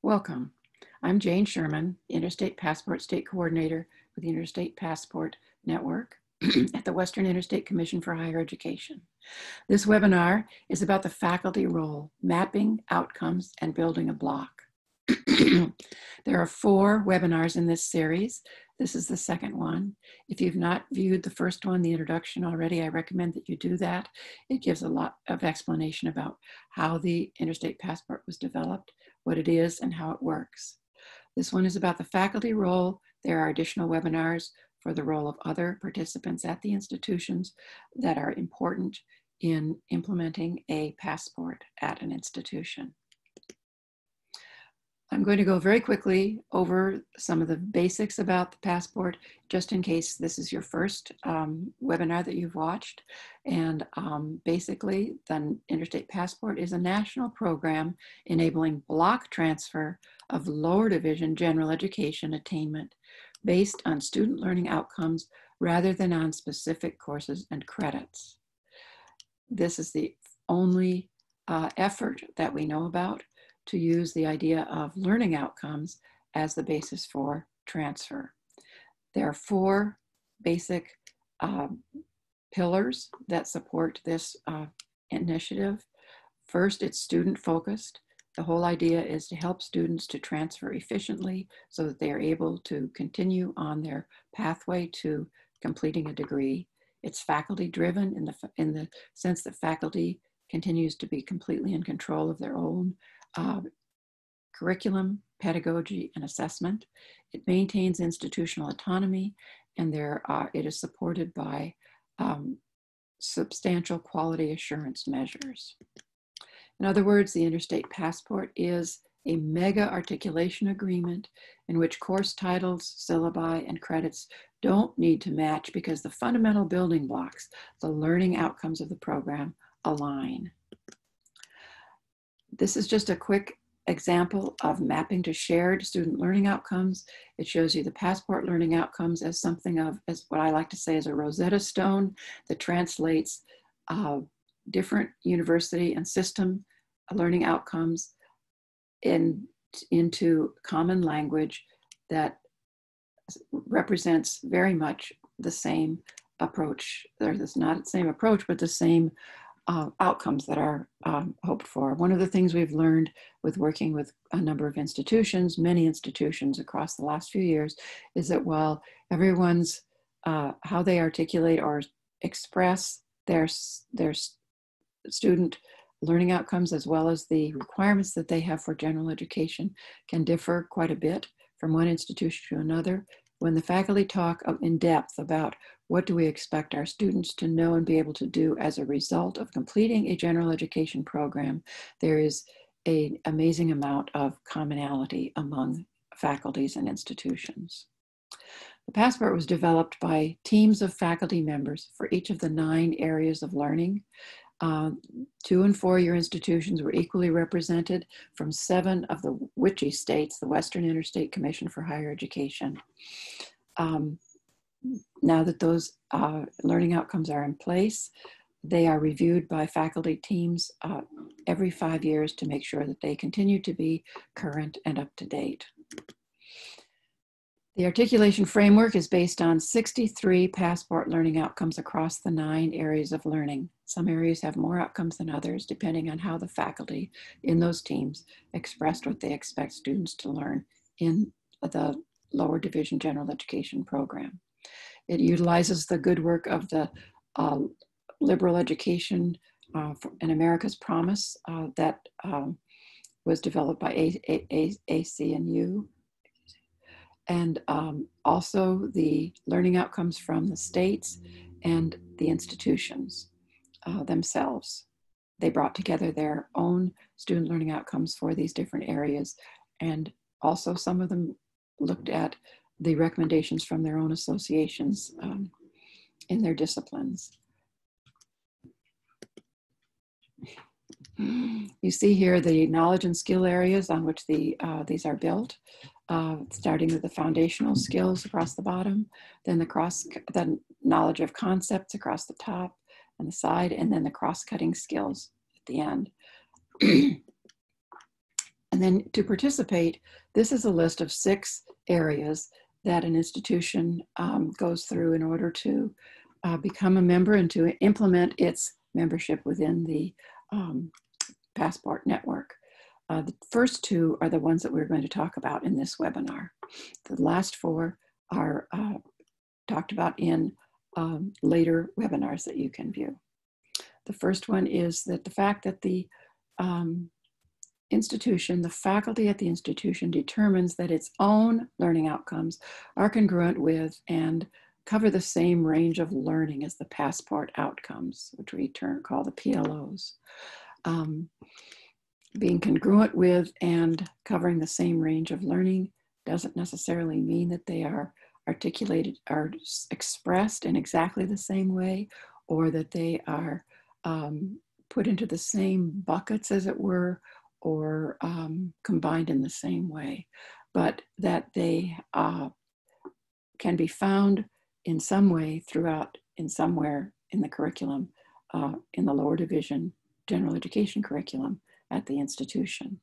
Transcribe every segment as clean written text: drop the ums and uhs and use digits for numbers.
Welcome. I'm Jane Sherman, Interstate Passport State Coordinator with the Interstate Passport Network at the Western Interstate Commission for Higher Education. This webinar is about the faculty role, mapping outcomes and building a block. There are 4 webinars in this series. This is the second one. If you've not viewed the first one, the introduction already, I recommend that you do that. It gives a lot of explanation about how the Interstate Passport was developed, what it is, and how it works. This one is about the faculty role. There are additional webinars for the role of other participants at the institutions that are important in implementing a passport at an institution. I'm going to go very quickly over some of the basics about the passport, just in case this is your first webinar that you've watched. And basically, the Interstate Passport is a national program enabling block transfer of lower division general education attainment based on student learning outcomes rather than on specific courses and credits. This is the only effort that we know about to use the idea of learning outcomes as the basis for transfer. There are 4 basic pillars that support this initiative. First, it's student focused. The whole idea is to help students to transfer efficiently so that they are able to continue on their pathway to completing a degree. It's faculty driven in the sense that faculty continues to be completely in control of their own curriculum, pedagogy, and assessment. It maintains institutional autonomy, and it is supported by substantial quality assurance measures. In other words, the Interstate Passport is a mega articulation agreement in which course titles, syllabi, and credits don't need to match because the fundamental building blocks, the learning outcomes of the program, align. This is just a quick example of mapping to shared student learning outcomes. It shows you the passport learning outcomes as something of, as what I like to say is a Rosetta Stone that translates different university and system learning outcomes into common language that represents very much the same approach. There's not the same approach, but the same outcomes that are hoped for. One of the things we've learned with working with a number of institutions, many institutions across the last few years, is that while everyone's how they articulate or express their student learning outcomes as well as the requirements that they have for general education can differ quite a bit from one institution to another. When the faculty talk in depth about what do we expect our students to know and be able to do as a result of completing a general education program, there is an amazing amount of commonality among faculties and institutions. The passport was developed by teams of faculty members for each of the 9 areas of learning. 2- and 4-year institutions were equally represented from 7 of the WICHE states, the Western Interstate Commission for Higher Education. Now that those learning outcomes are in place, they are reviewed by faculty teams every 5 years to make sure that they continue to be current and up to date. The Articulation Framework is based on 63 passport learning outcomes across the 9 areas of learning. Some areas have more outcomes than others, depending on how the faculty in those teams expressed what they expect students to learn in the lower division general education program. It utilizes the good work of the Liberal Education and America's Promise that was developed by ACNU. And also the learning outcomes from the states and the institutions themselves. They brought together their own student learning outcomes for these different areas, and also some of them looked at the recommendations from their own associations in their disciplines. You see here the knowledge and skill areas on which these are built. Starting with the foundational skills across the bottom, then the knowledge of concepts across the top and the side, and then the cross-cutting skills at the end. And then to participate, this is a list of 6 areas that an institution goes through in order to become a member and to implement its membership within the Passport network. The first 2 are the ones that we're going to talk about in this webinar. The last 4 are talked about in later webinars that you can view. The first one is that the fact that the institution, the faculty at the institution determines that its own learning outcomes are congruent with and cover the same range of learning as the Passport outcomes, which we call the PLOs. Being congruent with and covering the same range of learning doesn't necessarily mean that they are articulated, are expressed in exactly the same way, or that they are put into the same buckets, as it were, or combined in the same way, but that they can be found in some way throughout, in somewhere in the curriculum, in the lower division general education curriculum at the institution.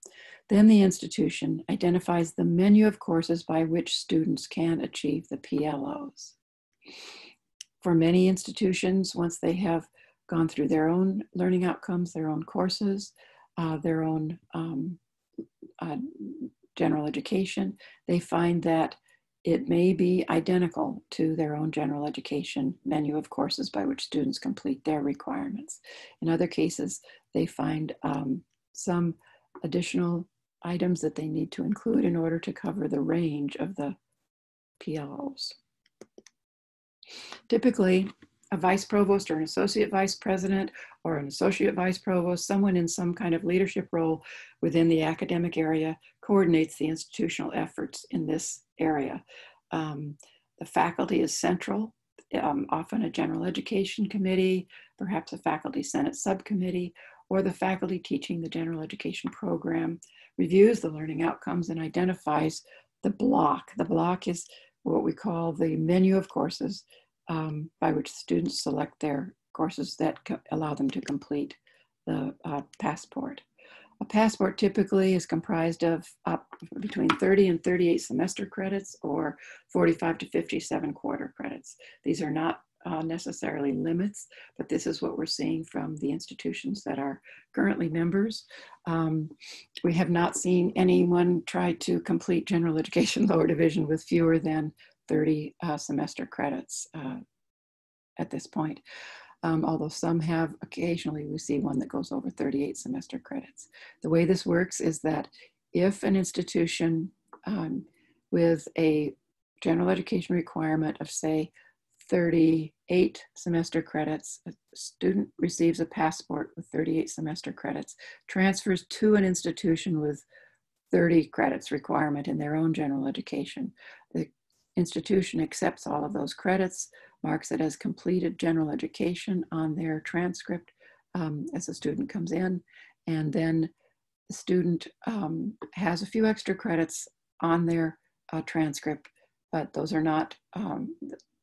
Then the institution identifies the menu of courses by which students can achieve the PLOs. For many institutions, once they have gone through their own learning outcomes, their own courses, their own general education, they find that it may be identical to their own general education menu of courses by which students complete their requirements. In other cases, they find some additional items that they need to include in order to cover the range of the PLOs. Typically, a vice provost or an associate vice president or an associate vice provost, someone in some kind of leadership role within the academic area, coordinates the institutional efforts in this area. The faculty is central, often a general education committee, perhaps a faculty senate subcommittee, or the faculty teaching the general education program reviews the learning outcomes and identifies the block. The block is what we call the menu of courses by which students select their courses that allow them to complete the Passport. A Passport typically is comprised of between 30 and 38 semester credits or 45 to 57 quarter credits. These are not necessarily limits, but this is what we're seeing from the institutions that are currently members. We have not seen anyone try to complete general education lower division with fewer than 30 semester credits at this point. Although some have, occasionally we see one that goes over 38 semester credits. The way this works is that if an institution with a general education requirement of, say, 38 semester credits, a student receives a Passport with 38 semester credits, transfers to an institution with 30 credits requirement in their own general education. The institution accepts all of those credits, marks it as completed general education on their transcript as the student comes in, and then the student has a few extra credits on their transcript, but those are not,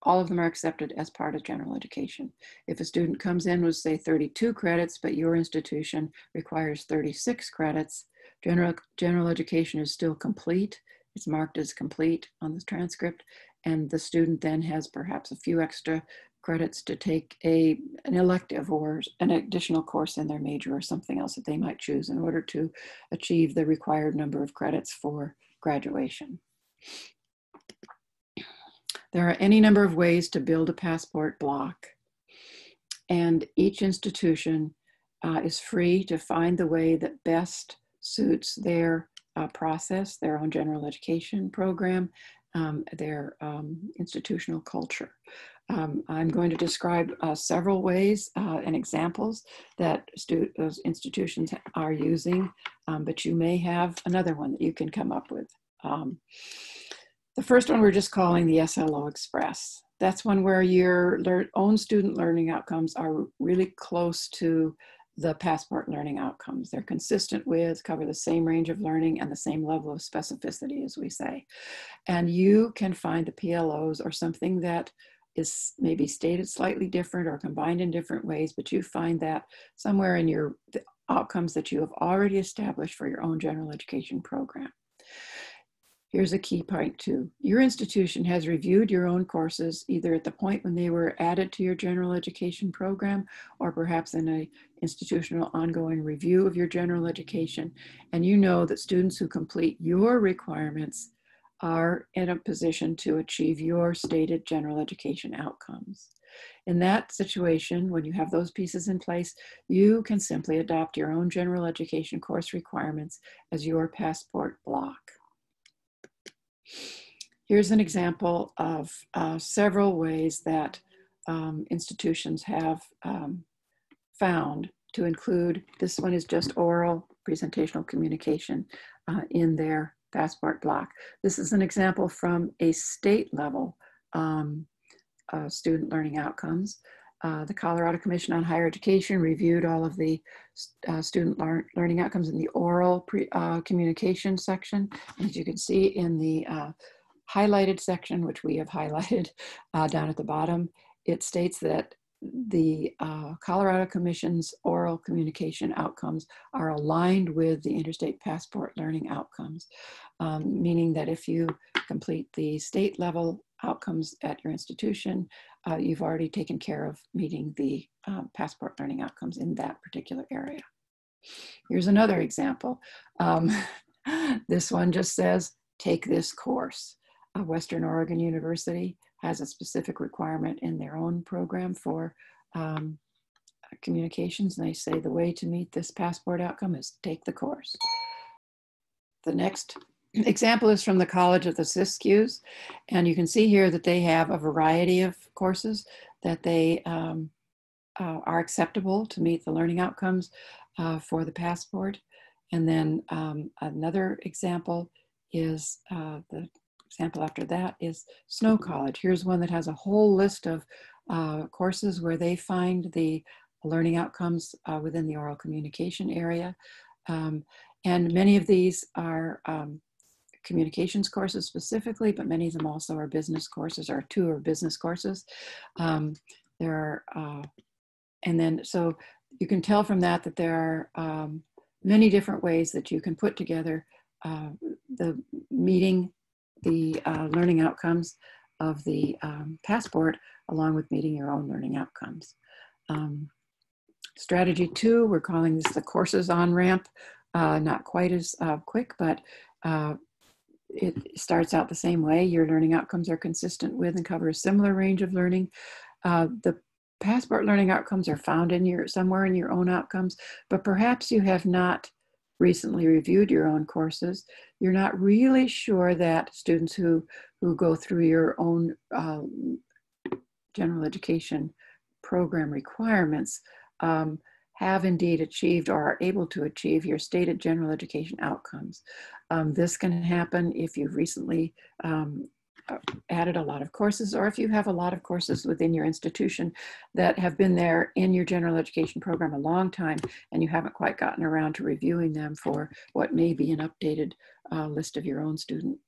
all of them are accepted as part of general education. If a student comes in with, say, 32 credits, but your institution requires 36 credits, general education is still complete. It's marked as complete on the transcript, and the student then has perhaps a few extra credits to take an elective or an additional course in their major or something else that they might choose in order to achieve the required number of credits for graduation. There are any number of ways to build a Passport block, and each institution is free to find the way that best suits their process, their own general education program, their institutional culture. I'm going to describe several ways and examples that those institutions are using, but you may have another one that you can come up with. The first one we're just calling the SLO Express. That's one where your own student learning outcomes are really close to the Passport learning outcomes. They're consistent with, cover the same range of learning and the same level of specificity, as we say. And you can find the PLOs or something that is maybe stated slightly different or combined in different ways, but you find that somewhere in outcomes that you have already established for your own general education program. Here's a key point too. Your institution has reviewed your own courses either at the point when they were added to your general education program or perhaps in an institutional ongoing review of your general education. And you know that students who complete your requirements are in a position to achieve your stated general education outcomes. In that situation, when you have those pieces in place, you can simply adopt your own general education course requirements as your passport block. Here's an example of several ways that institutions have found to include, this one is just oral presentational communication in their passport block. This is an example from a state level student learning outcomes. The Colorado Commission on Higher Education reviewed all of the student learning outcomes in the oral communication section. As you can see in the highlighted section, which we have highlighted down at the bottom, it states that the Colorado Commission's oral communication outcomes are aligned with the Interstate Passport learning outcomes, meaning that if you complete the state level outcomes at your institution, you've already taken care of meeting the passport learning outcomes in that particular area. Here's another example. This one just says, take this course. Western Oregon University has a specific requirement in their own program for communications, and they say the way to meet this passport outcome is take the course. The next example is from the College of the Siskiyous, and you can see here that they have a variety of courses that they are acceptable to meet the learning outcomes for the passport. And then another example is the example after that is Snow College. Here's one that has a whole list of courses where they find the learning outcomes within the oral communication area. And many of these are communications courses specifically, but many of them also are business courses, or two are business courses. There are, and then so you can tell from that that there are many different ways that you can put together the meeting the learning outcomes of the passport along with meeting your own learning outcomes. Strategy 2, we're calling this the courses on-ramp. Not quite as quick, but it starts out the same way. Your learning outcomes are consistent with and cover a similar range of learning. The passport learning outcomes are found in somewhere in your own outcomes, but perhaps you have not recently reviewed your own courses. You're not really sure that students who go through your own general education program requirements have indeed achieved or are able to achieve your stated general education outcomes. This can happen if you've recently added a lot of courses, or if you have a lot of courses within your institution that have been there in your general education program a long time and you haven't quite gotten around to reviewing them for what may be an updated list of your own student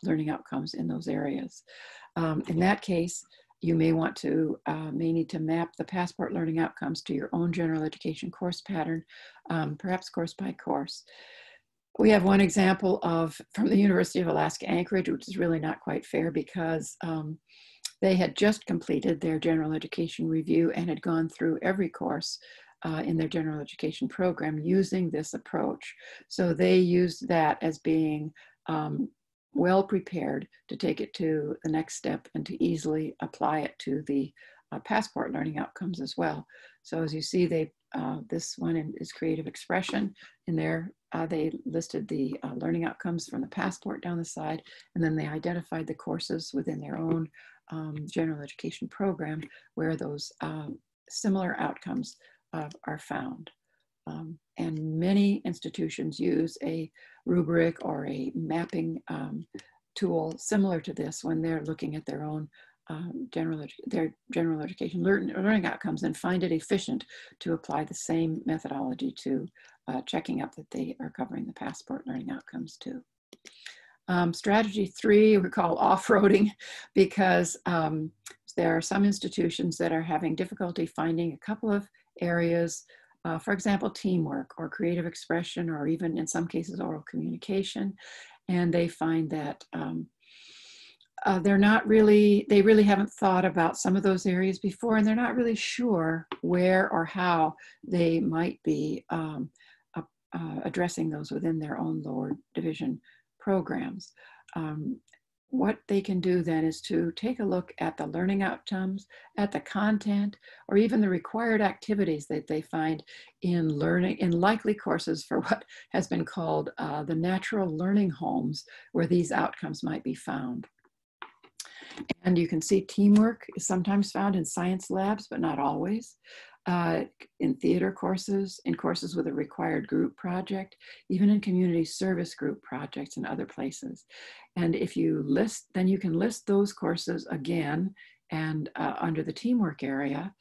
learning outcomes in those areas. In that case, you may need to map the passport learning outcomes to your own general education course pattern, perhaps course by course. We have one example from the University of Alaska Anchorage, which is really not quite fair because they had just completed their general education review and had gone through every course in their general education program using this approach. So they used that as being well prepared to take it to the next step and to easily apply it to the passport learning outcomes as well. So as you see, this one is creative expression. In there, they listed the learning outcomes from the passport down the side, and then they identified the courses within their own general education program where those similar outcomes are found. And many institutions use a rubric or a mapping tool similar to this when they're looking at their own general education learning outcomes, and find it efficient to apply the same methodology to checking up that they are covering the passport learning outcomes too. Strategy 3 we call off-roading, because there are some institutions that are having difficulty finding a couple of areas for example, teamwork or creative expression, or even in some cases oral communication. And they find that they really haven't thought about some of those areas before, and they're not really sure where or how they might be addressing those within their own lower division programs. What they can do then is to take a look at the learning outcomes, at the content, or even the required activities that they find in likely courses for what has been called the natural learning homes, where these outcomes might be found. And you can see teamwork is sometimes found in science labs, but not always. In theater courses, in courses with a required group project, even in community service group projects and other places. And if you list, then you can list those courses again and under the teamwork area,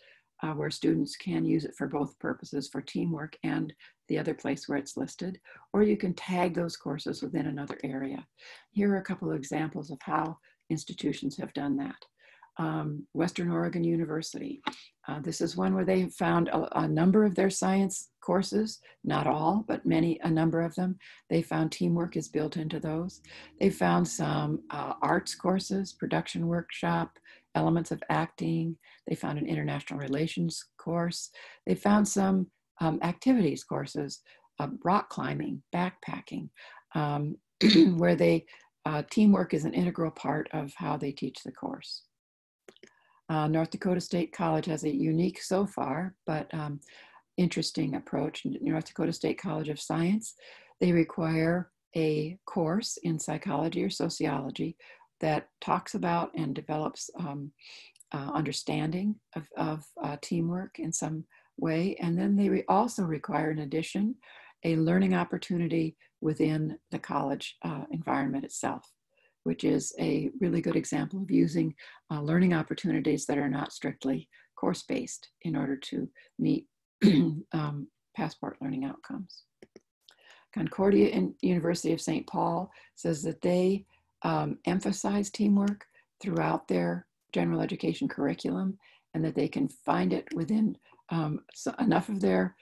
where students can use it for both purposes, for teamwork and the other place where it's listed, or you can tag those courses within another area. Here are a couple of examples of how institutions have done that. Western Oregon University. This is one where they found a number of their science courses, not all, but a number of them. They found teamwork is built into those. They found some arts courses, production workshop, elements of acting. They found an international relations course. They found some activities courses, rock climbing, backpacking, where teamwork is an integral part of how they teach the course. North Dakota State College has a unique so far, but interesting approach. North Dakota State College of Science, they require a course in psychology or sociology that talks about and develops understanding of teamwork in some way. And then they also require, in addition, a learning opportunity within the college environment itself, which is a really good example of using learning opportunities that are not strictly course-based in order to meet passport learning outcomes. Concordia University of St. Paul says that they emphasize teamwork throughout their general education curriculum, and that they can find it within enough of their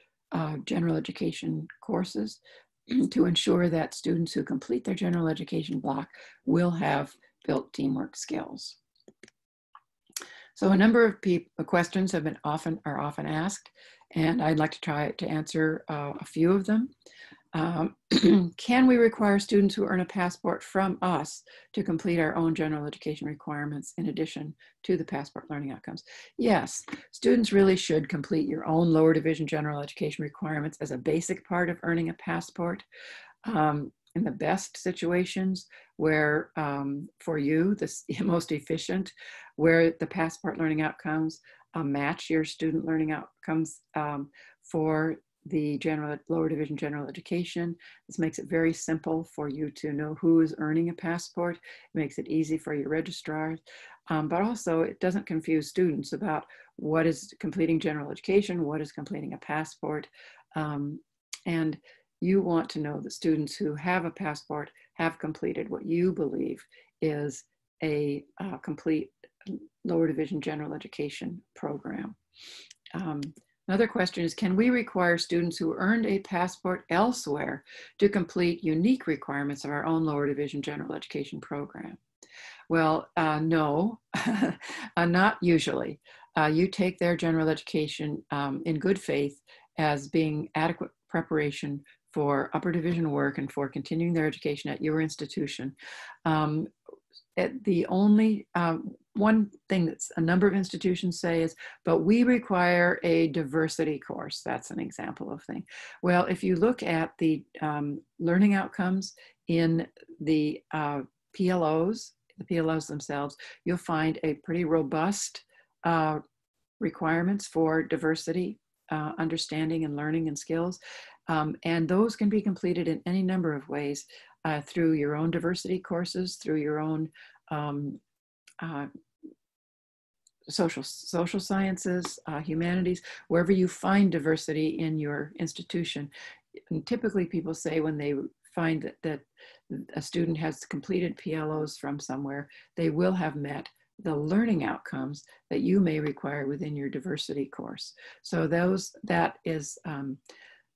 general education courses to ensure that students who complete their general education block will have built teamwork skills. So a number of questions are often asked, and I'd like to try to answer a few of them. Can we require students who earn a passport from us to complete our own general education requirements in addition to the passport learning outcomes? Yes, students really should complete your own lower division general education requirements as a basic part of earning a passport. In the best situations where, for you, the most efficient, where the passport learning outcomes match your student learning outcomes for the lower division general education. This makes it very simple for you to know who is earning a passport. It makes it easy for your registrars, but also it doesn't confuse students about what is completing general education, what is completing a passport. And you want to know that students who have a passport have completed what you believe is a complete lower division general education program. Another question is, can we require students who earned a passport elsewhere to complete unique requirements of our own lower division general education program? Well, no, not usually. You take their general education in good faith as being adequate preparation for upper division work and for continuing their education at your institution. The only one thing that a number of institutions say is, but we require a diversity course. That's an example of thing. Well, if you look at the learning outcomes in the PLOs themselves, you'll find a pretty robust requirements for diversity, understanding and learning and skills. And those can be completed in any number of ways, through your own diversity courses, through your own social sciences, humanities, wherever you find diversity in your institution. And typically people say when they find that a student has completed PLOs from somewhere, they will have met the learning outcomes that you may require within your diversity course. So that is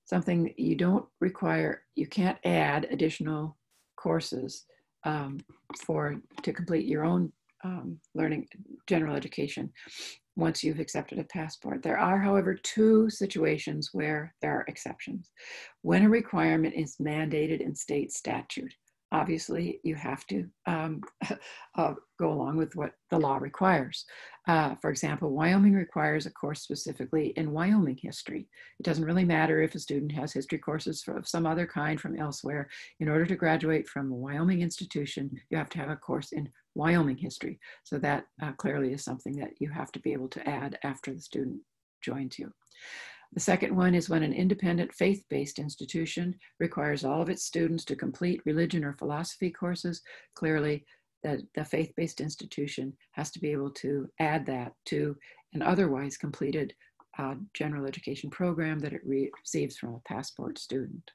something you don't require. You can't add additional courses to complete your own learning general education once you've accepted a passport. There are, however, two situations where there are exceptions. When a requirement is mandated in state statute, obviously you have to go along with what the law requires. For example, Wyoming requires a course specifically in Wyoming history. It doesn't really matter if a student has history courses of some other kind from elsewhere. In order to graduate from a Wyoming institution, you have to have a course in Wyoming history. So that clearly is something that you have to be able to add after the student joins you. The second one is when an independent faith-based institution requires all of its students to complete religion or philosophy courses. Clearly, the faith-based institution has to be able to add that to an otherwise completed general education program that it receives from a passport student.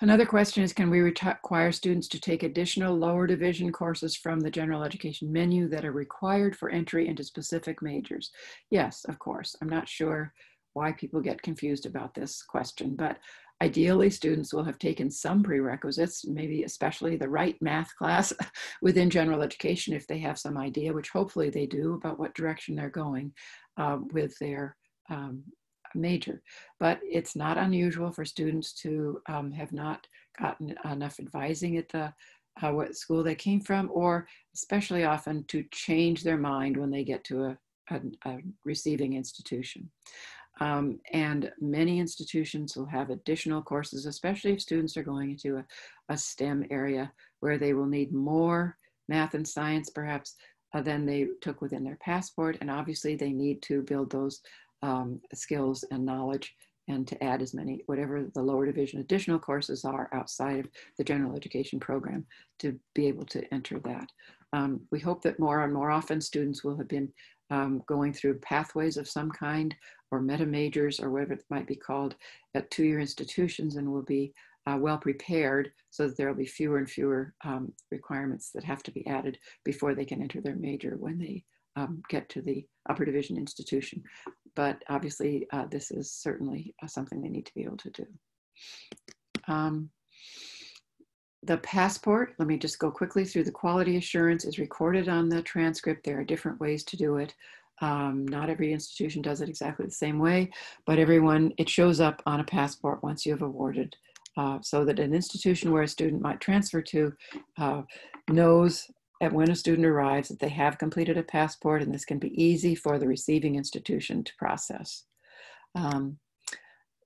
Another question is, can we require students to take additional lower division courses from the general education menu that are required for entry into specific majors? Yes, of course. I'm not sure why people get confused about this question, but ideally students will have taken some prerequisites, maybe especially the right math class within general education if they have some idea, which hopefully they do, about what direction they're going with their major. But it's not unusual for students to have not gotten enough advising at the what school they came from, or especially often to change their mind when they get to a receiving institution. And many institutions will have additional courses, especially if students are going into a STEM area where they will need more math and science perhaps than they took within their passport. And obviously they need to build those skills and knowledge and to add as many, whatever the lower division additional courses are outside of the general education program to be able to enter that. We hope that more and more often students will have been going through pathways of some kind, or meta majors, or whatever it might be called, at two-year institutions, and will be well prepared so that there will be fewer and fewer requirements that have to be added before they can enter their major when they get to the upper division institution. But obviously, this is certainly something they need to be able to do. The passport, let me just go quickly through the quality assurance, is recorded on the transcript. There are different ways to do it. Not every institution does it exactly the same way, but everyone, it shows up on a passport once you have awarded, so that an institution where a student might transfer to knows that when a student arrives that they have completed a passport, and this can be easy for the receiving institution to process.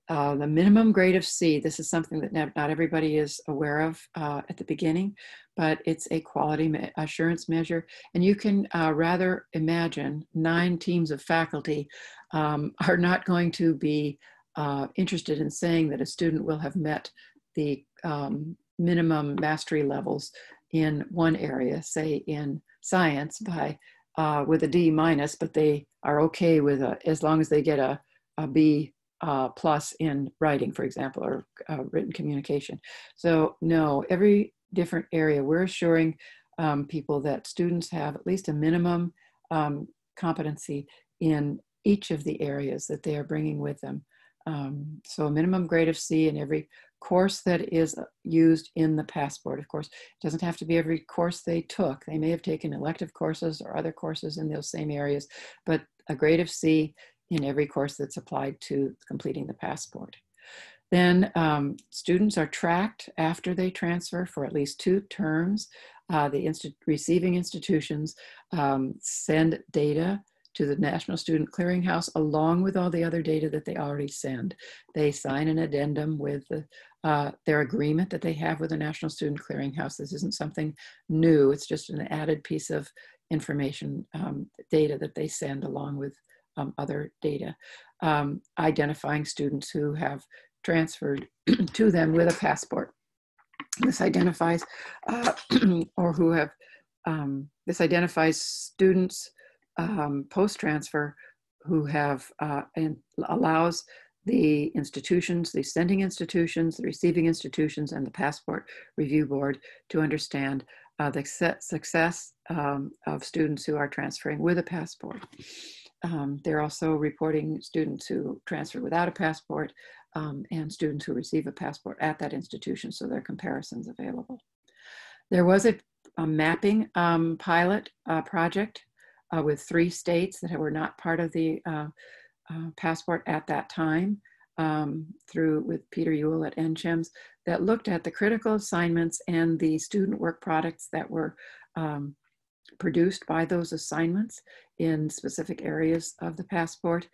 The minimum grade of C, this is something that not everybody is aware of at the beginning, but it's a quality assurance measure. And you can rather imagine 9 teams of faculty are not going to be interested in saying that a student will have met the minimum mastery levels in one area, say in science, by with a D minus, but they are okay with as long as they get a B plus in writing, for example, or written communication. So no, every different area, we're assuring people that students have at least a minimum competency in each of the areas that they are bringing with them. So a minimum grade of C in every course that is used in the passport. Of course, it doesn't have to be every course they took. They may have taken elective courses or other courses in those same areas, but a grade of C in every course that's applied to completing the passport. Then students are tracked after they transfer for at least 2 terms. The receiving institutions send data to the National Student Clearinghouse along with all the other data that they already send. They sign an addendum with their agreement that they have with the National Student Clearinghouse. This isn't something new, it's just an added piece of information, data that they send along with other data, identifying students who have transferred to them with a passport. This identifies, or who have, this identifies students post-transfer who have, and allows the institutions, the sending institutions, the receiving institutions, and the Passport Review Board to understand the success of students who are transferring with a passport. They're also reporting students who transfer without a passport and students who receive a passport at that institution, so there are comparisons available. There was a mapping pilot project with 3 states that were not part of the passport at that time with Peter Ewell at NCHEMS that looked at the critical assignments and the student work products that were produced by those assignments in specific areas of the passport.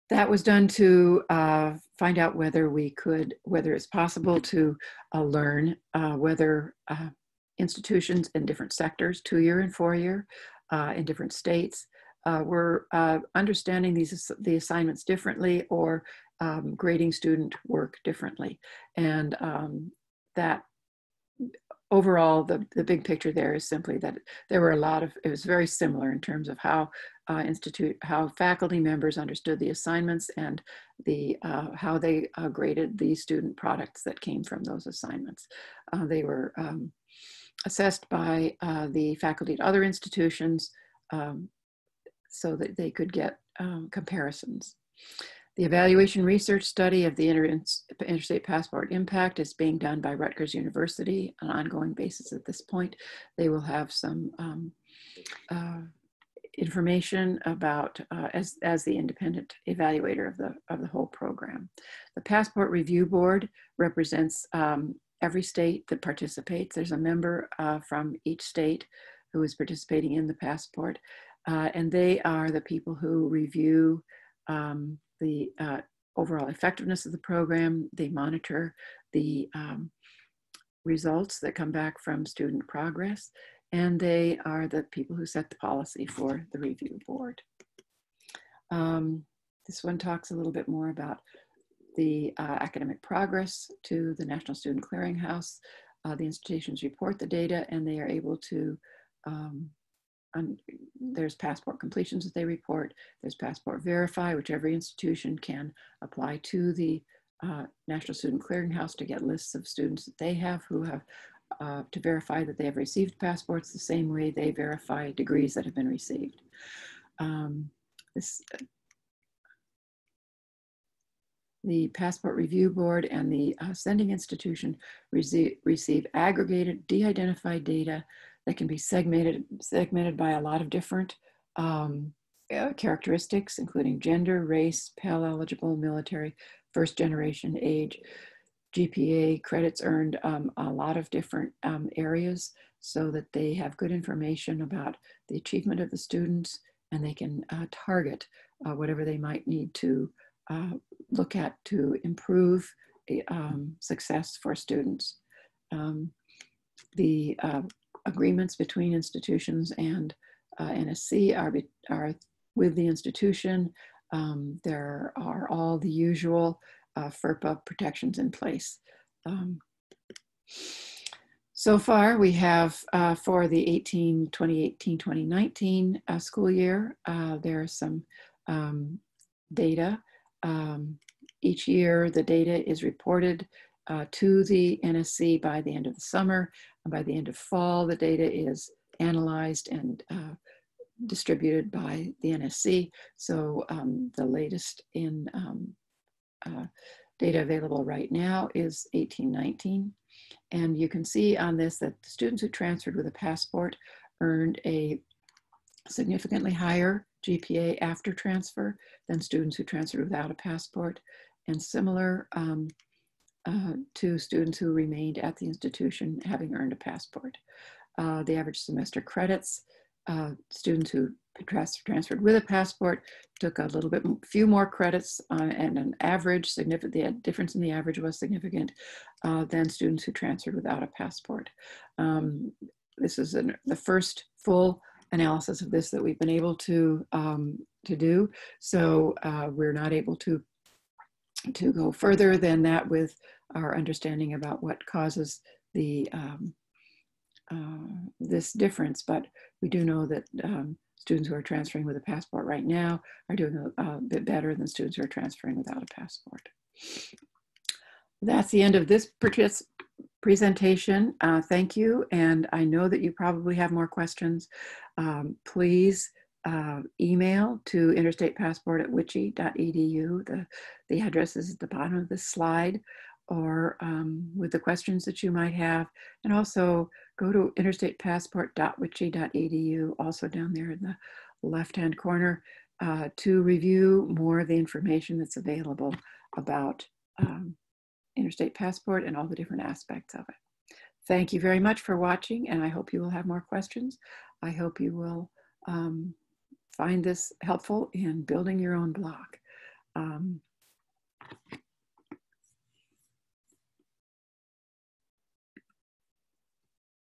That was done to find out whether it's possible to learn whether institutions in different sectors, 2-year and 4-year, in different states, were understanding the assignments differently or grading student work differently. And that overall, the big picture there is simply that there were it was very similar in terms of how faculty members understood the assignments and how they graded the student products that came from those assignments. They were assessed by the faculty at other institutions so that they could get comparisons. The evaluation research study of the Interstate Passport impact is being done by Rutgers University on an ongoing basis at this point. They will have some information about as the independent evaluator of the whole program. The Passport Review Board represents every state that participates. There's a member from each state who is participating in the passport, and they are the people who review the overall effectiveness of the program. They monitor the results that come back from student progress, and they are the people who set the policy for the review board. This one talks a little bit more about the academic progress to the National Student Clearinghouse. The institutions report the data, and they are able to there's passport completions that they report. There's passport verify, which every institution can apply to the National Student Clearinghouse to get lists of students that they have who have to verify that they have received passports the same way they verify degrees that have been received. The Passport Review Board and the sending institution receive aggregated, de-identified data that can be segmented by a lot of different characteristics, including gender, race, Pell eligible, military, first generation, age, GPA, credits earned, a lot of different areas, so that they have good information about the achievement of the students, and they can target whatever they might need to look at to improve success for students. The agreements between institutions and NSC are with the institution. There are all the usual FERPA protections in place. So far, we have for the 2018-2019 school year, there are some data. Each year, the data is reported to the NSC by the end of the summer. And by the end of fall, the data is analyzed and distributed by the NSC. So the latest in data available right now is 18-19. And you can see on this that the students who transferred with a passport earned a significantly higher GPA after transfer than students who transferred without a passport, and similar to students who remained at the institution having earned a passport. The average semester credits, students who transferred with a passport took a few more credits, and an average, the difference in the average was significant than students who transferred without a passport. This is the first full analysis of this that we've been able to do. So we're not able to go further than that with our understanding about what causes the this difference, but we do know that students who are transferring with a passport right now are doing a bit better than students who are transferring without a passport. That's the end of this presentation. Thank you, and I know that you probably have more questions. Please email to interstatepassport@witchy.edu. The address is at the bottom of this slide, or with the questions that you might have. And also go to interstatepassport.witchy.edu, also down there in the left-hand corner, to review more of the information that's available about Interstate Passport and all the different aspects of it. Thank you very much for watching, and I hope you will have more questions. I hope you will find this helpful in building your own blog.